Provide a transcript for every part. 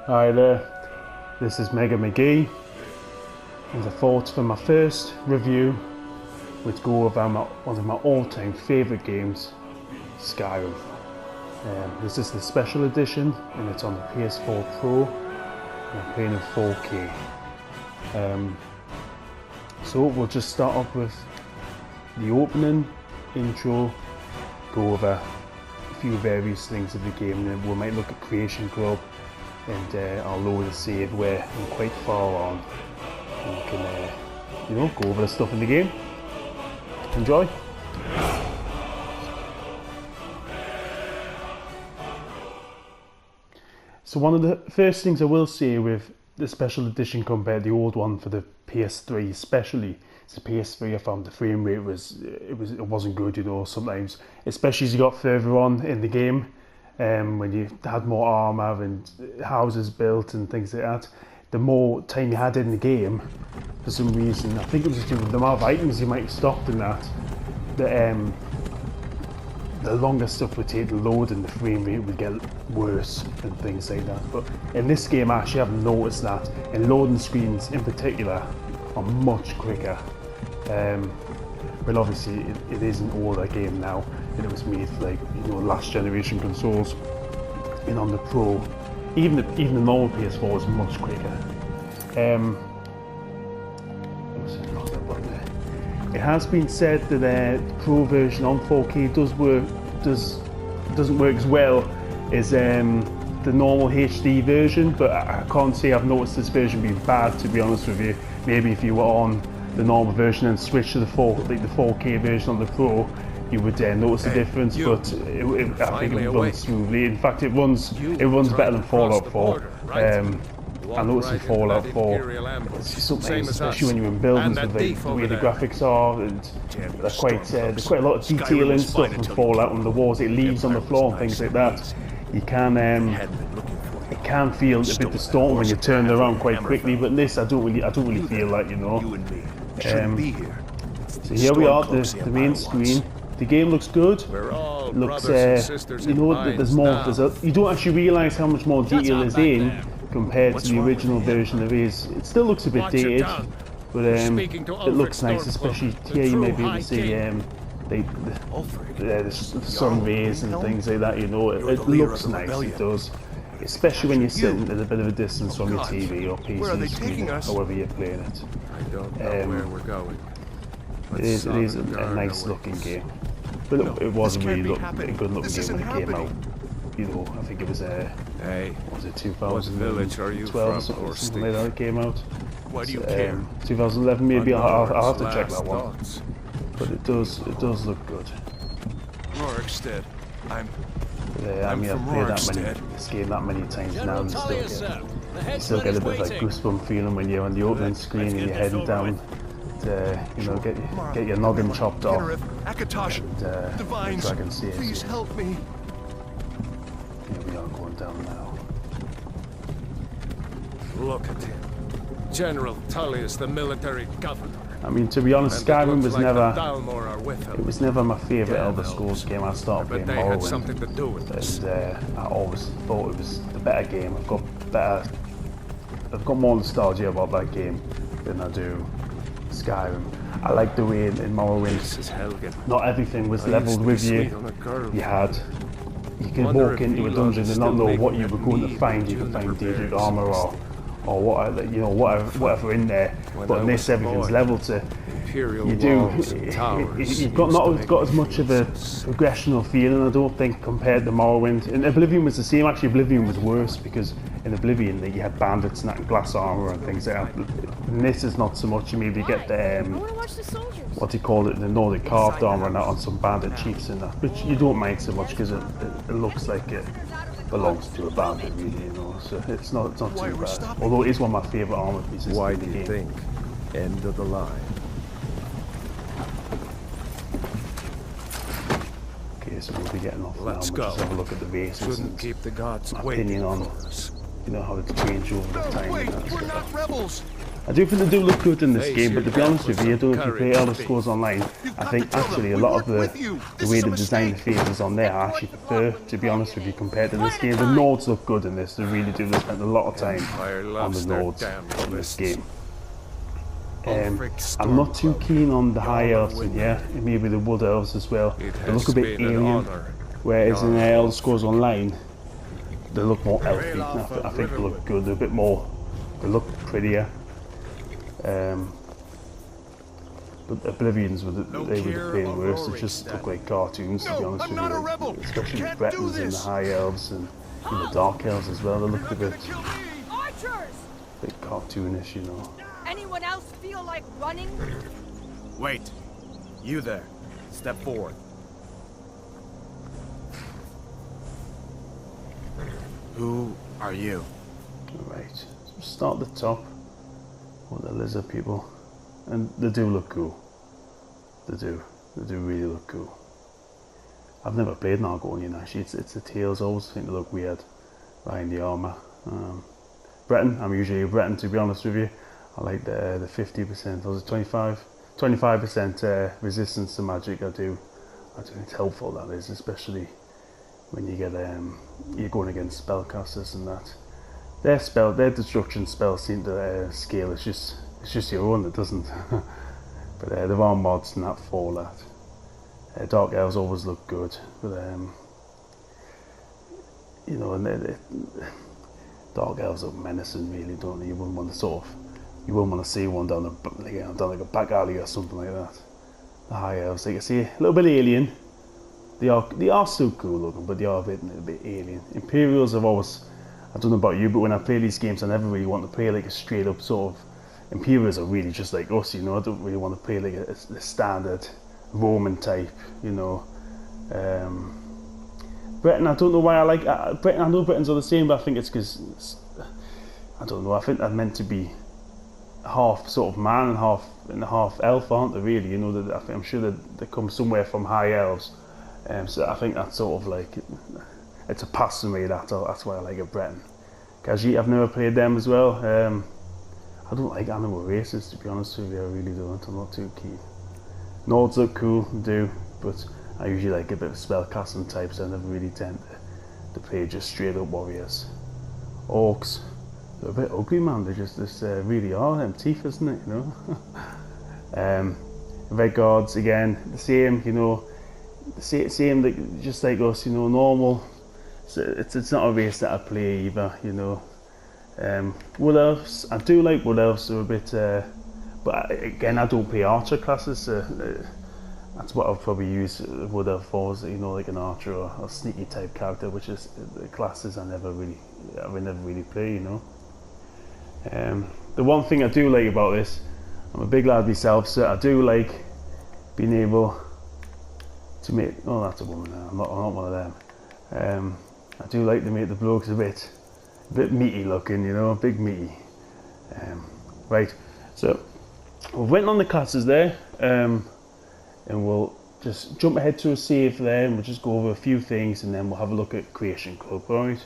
Hi there, this is Mega McGee, and I thought for my first review we'd go over one of my all-time favourite games, Skyrim. This is the Special Edition and it's on the PS4 Pro and I'm playing in 4K. So we'll just start off with the opening, intro, go over a few various things of the game, and then we might look at Creation Club, and I'll load a save where I'm quite far on and we can go over the stuff in the game. Enjoy. So one of the first things I will say with the Special Edition compared to the old one for the PS3 especially, it's the PS3 I found the frame rate it wasn't good, sometimes, especially as you got further on in the game. When you had more armour and houses built and things like that, the more time you had in the game, for some reason, I think it was due to the amount of items you might have stocked in that, the longer stuff would take to load and the frame rate would get worse and things like that. But in this game I actually haven't noticed that, and loading screens in particular are much quicker. Well, obviously it is an older game now, and it was made for last generation consoles, and on the Pro, even the normal PS4 is much quicker. It has been said that the Pro version on 4K doesn't work as well as the normal HD version, but I can't say I've noticed this version being bad, to be honest with you. Maybe if you were on the normal version and switch to the 4K version on the Pro, you would notice a difference, but I think it runs smoothly. In fact, it runs better than Fallout 4. I noticed in Fallout 4, it's something, especially when you're in buildings with the way the graphics are, and there's quite a lot of detail and stuff in Fallout, and the walls it leaves on the floor and things like that. It can feel a bit distorted when you turn it around quite quickly, but in this I don't really feel that, So here we are, the main screen. The game looks good. It looks, there's more. You don't actually realise how much more detail is in compared to the original version there is. It still looks a bit dated, but it looks nice, especially here you may be able to see the sun rays and things like that, it looks nice, it does. Especially when you're sitting at a bit of a distance from your TV or PC screen, however you're playing it. I don't know where we're going. It is a nice looking game. But it was a really good looking game when it came out. I think it was was it 2012 or something like that it came out. Why do you care? 2011 maybe. I'll have to check that one. But it does look good. Rorikstead. I've played this game that many times now, and you still get a bit of like goosebump feeling when you're on the opening screen and you're heading down to get your noggin chopped off and the dragon saves. Please help me. Here we are going down now. Look at him. General Tullius, the military governor. I mean, to be honest, Skyrim was it was never my favourite Elder Scrolls game. I started playing Morrowind, had something to do with this. And I always thought it was the better game. I've got more nostalgia about that game than I do Skyrim. I like the way in Morrowind, not everything was leveled with you. You could walk into a dungeon and not know what you were going to find. You could find Daedric armor or whatever in there. But in this, everything's leveled to. You've not got as much of a progressional feeling, I don't think, compared to Morrowind. And Oblivion was the same. Actually, Oblivion was worse because in Oblivion you had bandits and glass armor and things like that. And this is not so much. You maybe get the what do you call it, the Nordic carved armor and that on some bandit chiefs and that, which you don't mind so much because it looks like it belongs to a bandit, really, So it's not too bad. Although it is one of my favourite armor pieces. Why do you think? End of the line. Okay, so we'll be getting off now. Let's go. Just have a look at the races and keep the gods my opinion on how it's changed over the time. Wait, we're not rebels. I do think they do look good in this Face game, but to be your honest with you, I don't know if you play courage, Elder Scrolls Online. I think actually a lot of the way they design the faces on there I actually prefer, to be honest with you, compared to this game. The nodes look good in this, they really do. They spend a lot of time on the nodes in this game. I'm not too keen on the high elves in here, and maybe the wood elves as well. They look a bit alien, whereas in Elder Scrolls Online, they look more elfy. I think they look good, they're a bit more, they look prettier. But Oblivions, they were playing worse. They just look like cartoons, to be honest with you. Especially the Bretons and the High Elves and the Dark Elves as well. They looked a bit cartoonish, you know. Anyone else feel like running? Wait. You there. Step forward. Who are you? Right. So start at the top. What the lizard people. And they do look cool. They do really look cool. I've never played an Argonian actually. It's the tails. I always think they look weird behind the armour. Breton, I'm usually a Breton, to be honest with you. I like the 50%, or was it 25% resistance to magic. I do think it's helpful, that is, especially when you get you're going against spellcasters and that. Their destruction spells seem to scale. It's just your own that doesn't. But there are mods and that for that. Dark elves always look good, but you know, and dark elves look menacing, really, don't they? You wouldn't want to see one down like a back alley or something like that. The high elves, like I see, a little bit alien. They are so cool looking, but they are a bit alien. Imperials have always, I don't know about you, but when I play these games, I never really want to play like a straight up sort of. Imperials are really just like us, you know. I don't really want to play like a standard Roman type, you know. Breton, I don't know why I like Breton. I know Bretons are the same, but I think it's because I don't know. I think they're meant to be half sort of man and half elf, aren't they? Really, you know. I'm sure that they come somewhere from high elves, so I think that's sort of like it's a pass to me. That's why I like a Breton. Khajiit, I've never played them as well. I don't like animal races, to be honest with you. I really don't. I'm not too keen. Nords look cool, do, but I usually like a bit of spellcasting types. I never really tend to play just straight up warriors. Orcs, they're a bit ugly, man. They just really are. Them teeth, isn't it? You know. Red guards again, the same. You know, same like just like us. You know, normal. So it's not a race that I play either. You know. Wood elves, I do like wood elves. They're a bit, but again, I don't play archer classes. So that's what I'll probably use wood elf for, is, you know, like an archer or a sneaky type character, which is the classes I never really play. You know. The one thing I do like about this, I'm a big lad myself, so I do like being able to make. Oh, that's a woman. I'm not one of them. I do like to make the blokes a bit meaty looking, you know, big meaty. Right, so we went on the classes there, and we'll just jump ahead to a save there, and we'll just go over a few things, and then we'll have a look at Creation Club. Alright,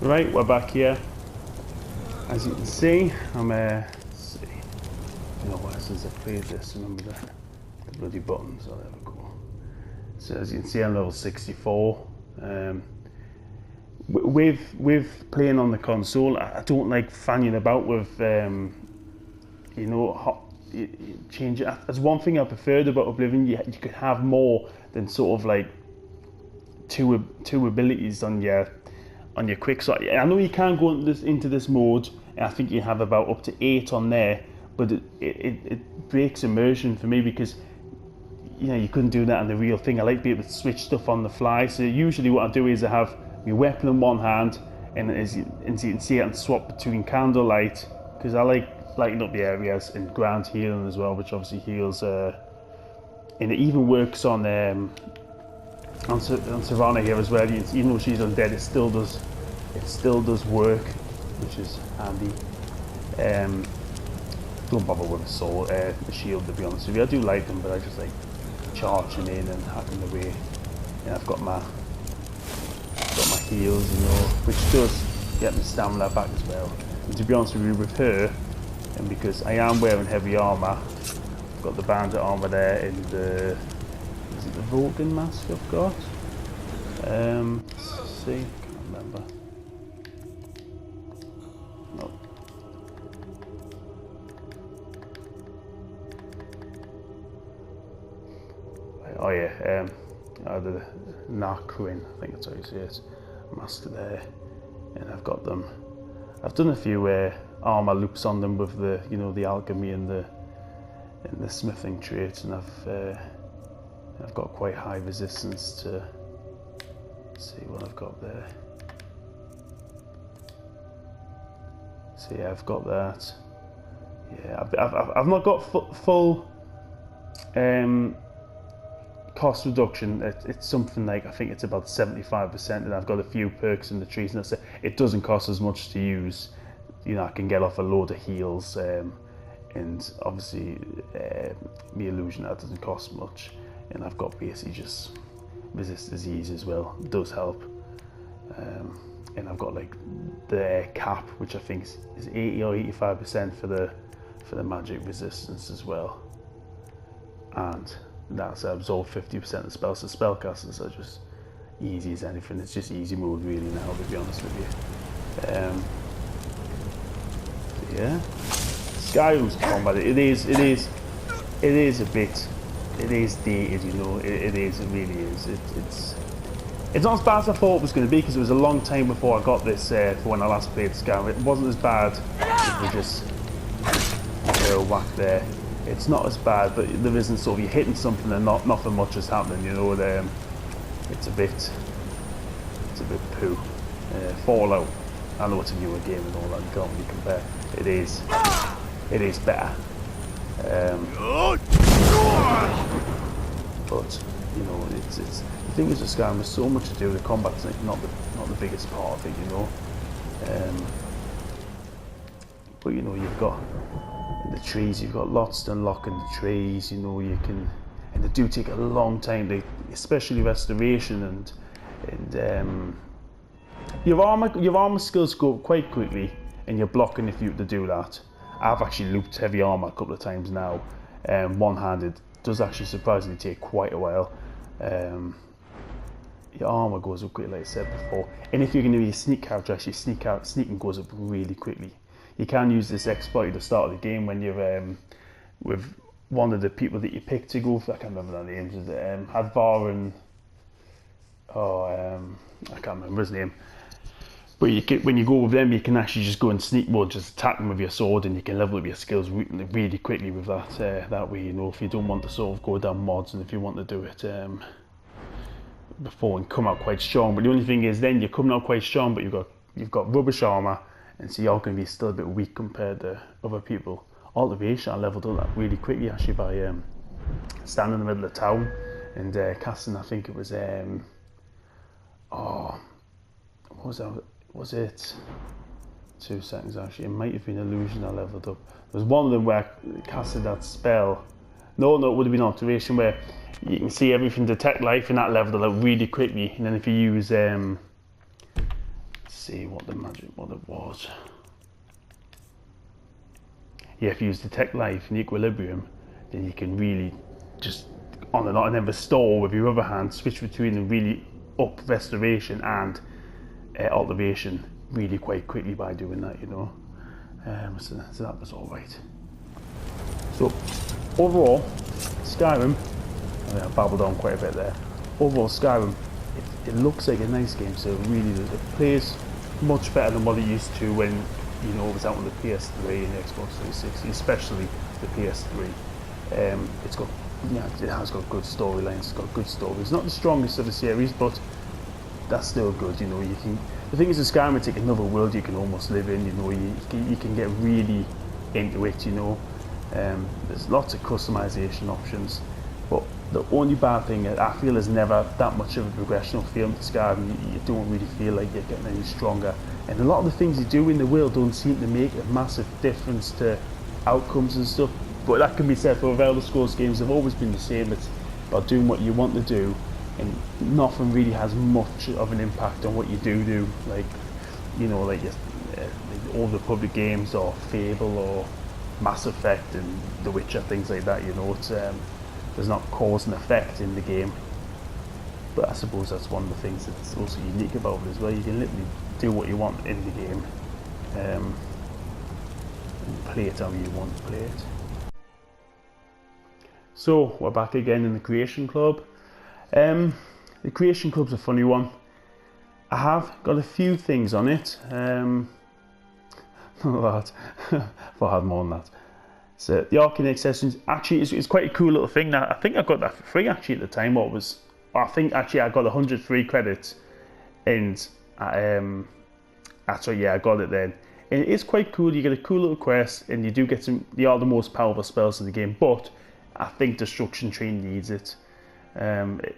right, we're back here. As you can see, I'm let's see, you know what, since I played this, remember the bloody buttons. Oh, there we go. So as you can see, I'm level 64. With playing on the console, I don't like fanning about with, you know, change it. That's one thing I preferred about Oblivion. You could have more than sort of like two abilities on your quick shot. I know you can't go into this mode, and I think you have about up to 8 on there, but it breaks immersion for me, because you know you couldn't do that in the real thing. I like being able to switch stuff on the fly. So usually what I do is I have my weapon in one hand, and as you can see, I can swap between candlelight, because I like lighting up the areas, and ground healing as well, which obviously heals. And it even works on Savannah here as well. Even though she's undead, it still does work, which is handy. Don't bother with a sword, the shield, to be honest with you. I do like them, but I just like charging in and hacking away. And I've got my heals, you know, which does get my stamina back as well. And to be honest with you, with her, and because I am wearing heavy armour, I've got the bandit armour there and the, is it the Vulcan mask I've got? Let's see, can't remember. No. Oh yeah, the Narquin, I think that's how you say it, mask there, and I've got them. I've done a few armour loops on them with the, you know, the alchemy and the smithing traits, and I've got quite high resistance to. Let's see what I've got there. So yeah, I've got that. Yeah, I've not got full cost reduction. It's something like, I think it's about 75%, and I've got a few perks in the trees, and it doesn't cost as much to use. You know, I can get off a load of heals, and obviously the illusion that doesn't cost much, and I've got basically just resist disease as well. It does help, and I've got like the cap, which I think is 80 or 85% for the magic resistance as well, and that's absorb 50% of the spells. So spellcasters are just easy as anything. It's just easy mode really now, to be honest with you. So yeah, Skyrim's combat. It is a bit. It is dated, you know. It really is. It's not as bad as I thought it was going to be, because it was a long time before I got this. For when I last played Skyrim, it wasn't as bad. It was just a whack there. It's not as bad, but there isn't sort of, you're hitting something and nothing much is happening, you know. It's a bit poo. Fallout, I know it's a newer game and all that, you can't really compare. It is better. But you know, it's the thing is with Skyrim, there's so much to do. The combat's like not the biggest part of it, you know. But you know, you've got in the trees, you've got lots to unlock in the trees. You know, you can, and they do take a long time. Especially restoration and your armor skills go up quite quickly, and you're blocking if you have to do that. I've actually looped heavy armor a couple of times now, one-handed. Does actually surprisingly take quite a while. Your armor goes up quickly, like I said before. And if you're going to be a sneak character, actually sneaking goes up really quickly. You can use this exploit at the start of the game when you're with one of the people that you pick to go for. I can't remember their names. Is it Hadvar and I can't remember his name. But when you go with them, you can actually just go in sneak mode, just attack them with your sword, and you can level up your skills really quickly with that. That way, you know, if you don't want to sort of go down mods, and if you want to do it before and come out quite strong. But the only thing is, then you're coming out quite strong, but you've got rubbish armor, and so you're going to be still a bit weak compared to other people. Cultivation, I leveled up that really quickly actually by standing in the middle of the town and casting. I think it was what was that? Was it 2 seconds actually? It might have been illusion I leveled up. There was one of them where I casted that spell. No, it would have been alteration, where you can see everything detect life, and that leveled up really quickly. And then if you use let's see what it was. Yeah, if you use detect life and equilibrium, then you can really just on and on, and then restore with your other hand, switch between and really up restoration and cultivation really quite quickly by doing that, you know. So that was all right. So overall, Skyrim, I babbled on quite a bit there. Overall, Skyrim, it looks like a nice game. So really, it plays much better than what it used to when, you know, it was out on the PS3 and the Xbox 360, especially the PS3. It's got, it has got good storylines. It's got good stories. It's not the strongest of the series, but that's still good. You know, you can. The thing is, in Skyrim, it's like another world you can almost live in. You know, you can get really into it. You know, there's lots of customization options, but the only bad thing I feel there's never that much of a progressional feel to Skyrim. You don't really feel like you're getting any stronger, and a lot of the things you do in the world don't seem to make a massive difference to outcomes and stuff. But that can be said for Elder Scrolls games. They've always been the same. It's about doing what you want to do, and nothing really has much of an impact on what you do. Like, you know, like all the public games or Fable or Mass Effect and The Witcher, things like that. You know, it's there's not cause and effect in the game. But I suppose that's one of the things that's also unique about it as well. You can literally do what you want in the game, and play it how you want to play it. So we're back again in the Creation Club. The Creation Club's a funny one. I have got a few things on it. Not that. If I had more than that. So the Arcane Sessions actually is quite a cool little thing. Now I think I got that for free actually at the time. I think actually I got 100 free credits, and actually yeah, I got it then. And it is quite cool. You get a cool little quest, and you do get they are the most powerful spells in the game. But I think Destruction Tree needs it.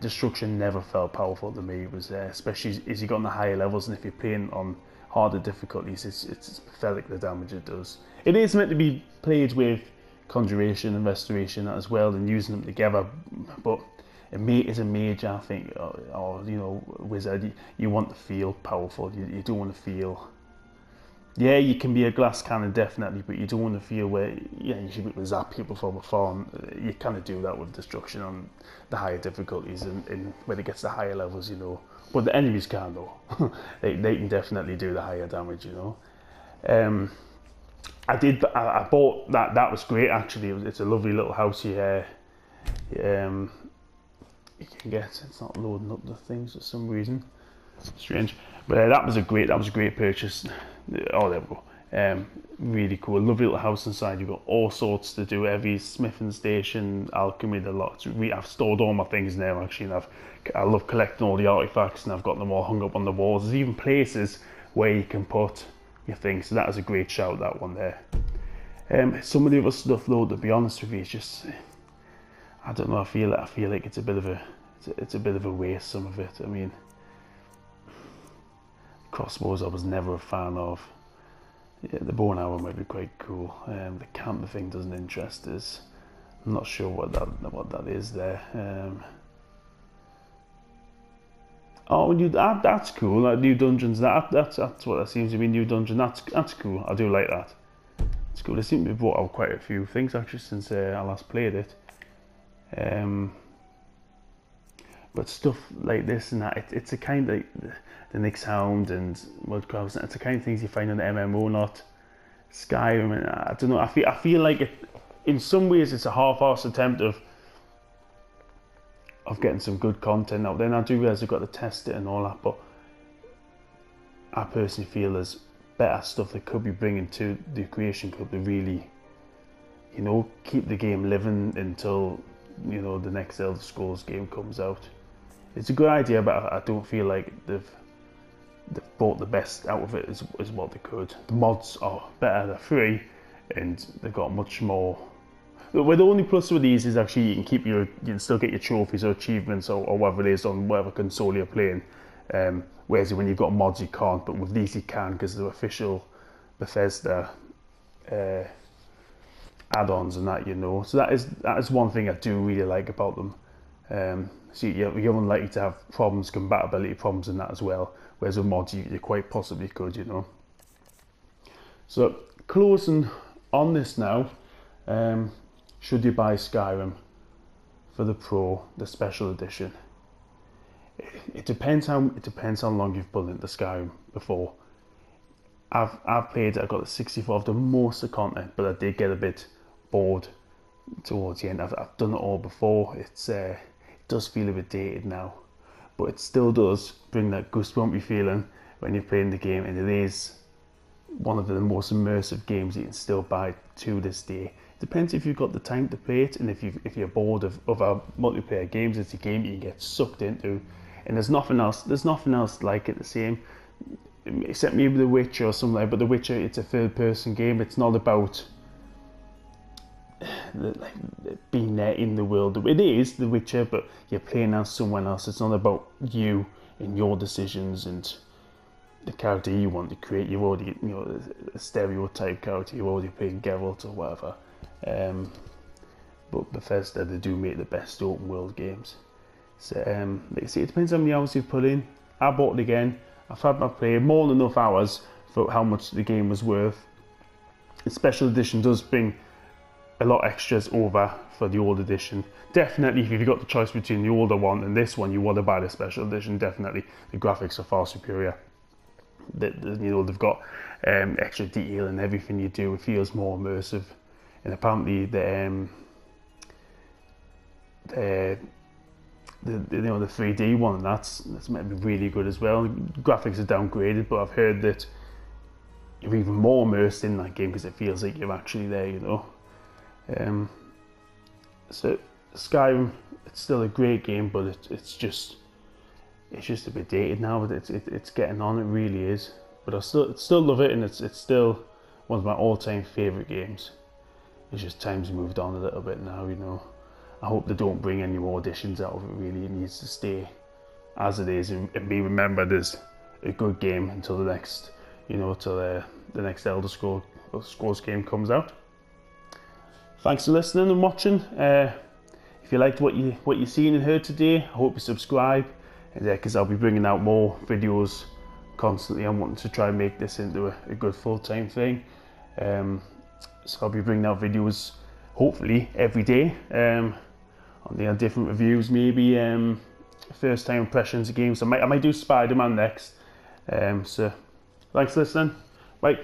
Destruction never felt powerful to me. It was especially as you got on the higher levels, and if you're playing on harder difficulties, it's pathetic the damage it does. It is meant to be played with Conjuration and Restoration as well, and using them together. But as a mage, I think, or you know, wizard, you want to feel powerful. You don't want to feel. Yeah, you can be a glass cannon definitely, but you don't want to feel where you should be able to zap people from afar. And you kind of do that with Destruction on the higher difficulties, and when it gets to higher levels, you know. But the enemies can though. they can definitely do the higher damage, you know. I bought that. That was great actually. It's a lovely little house here. You can get. It's not loading up the things for some reason. Strange, but that was a great purchase. Oh, there we go. Really cool, lovely little house inside. You've got all sorts to do, every smithing station, alchemy, the lots. I've stored all my things there actually, and I love collecting all the artifacts, and I've got them all hung up on the walls. There's even places where you can put your things, so that is a great shout, that one there. Some of the other stuff though, to be honest with you, is just, I don't know, I feel like it's a bit of a waste, some of it. I mean, crossbows I was never a fan of. Yeah, the bow and arrow might be quite cool. The camper thing doesn't interest us. I'm not sure what that is there. That's cool. Like new dungeons. That's what that seems to be. New dungeon. That's cool. I do like that. It's cool. They seem to have brought out quite a few things actually since I last played it. But stuff like this and that, it's a kind of like the Nick's Hound and Mudcrafts. It's the kind of things you find on the MMO, not Skyrim. And I don't know. I feel like in some ways it's a half-assed attempt of getting some good content out there. And I do realise I've got to test it and all that, but I personally feel there's better stuff that could be bringing to the Creation Club to really, you know, keep the game living until, you know, the next Elder Scrolls game comes out. It's a good idea, but I don't feel like they've brought the best out of it as what they could. The mods are better, they're free, and they've got much more. Well, the only plus with these is actually you can still get your trophies or achievements or whatever it is on whatever console you're playing. Whereas when you've got mods you can't, but with these you can because they're official Bethesda add-ons and that, you know. So that is one thing I do really like about them. So you're unlikely to have compatibility problems in that as well, whereas with mods you quite possibly could, you know. So closing on this now, should you buy Skyrim for the Pro, the Special Edition? It depends how long you've put into Skyrim before. I've played it, I got the 64, I've done most of the content, but I did get a bit bored towards the end. I've done it all before. It does feel a bit dated now, but it still does bring that goosebumpy feeling when you're playing the game, and it is one of the most immersive games you can still buy to this day. It depends if you've got the time to play it, and if you're bored of our multiplayer games. It's a game you can get sucked into, and there's nothing else like it the same, except maybe The Witcher or something like that. But The Witcher, it's a third-person game. It's not about being there in the world. It is The Witcher, but you're playing as someone else. It's not about you and your decisions and the character you want to create. You've already, you know, a stereotype character. You're already playing Geralt or whatever. But Bethesda, they do make the best open world games. So like I say, it depends how many hours you've put in. I bought it again. I've had my play more than enough hours for how much the game was worth. The Special Edition does bring a lot extras over for the old edition. Definitely, if you've got the choice between the older one and this one, you want to buy the Special Edition. Definitely, the graphics are far superior. They've got extra detail in everything you do. It feels more immersive, and apparently the 3D one, that's meant to be really good as well. Graphics are downgraded, but I've heard that you're even more immersed in that game because it feels like you're actually there, you know. So Skyrim, it's still a great game, but it's just a bit dated now. But it's getting on, it really is. But I still love it, and it's still one of my all-time favourite games. It's just time's moved on a little bit now, you know. I hope they don't bring any more additions out of it. Really, it needs to stay as it is and be remembered as a good game until the next, you know, till the next Elder Scrolls game comes out. Thanks for listening and watching. If you liked what you seen and heard today, I hope you subscribe, because I'll be bringing out more videos constantly. I'm wanting to try and make this into a good full-time thing. So I'll be bringing out videos hopefully every day on the different reviews, maybe first time impressions of games. I might do Spider-Man next. So thanks for listening. Bye.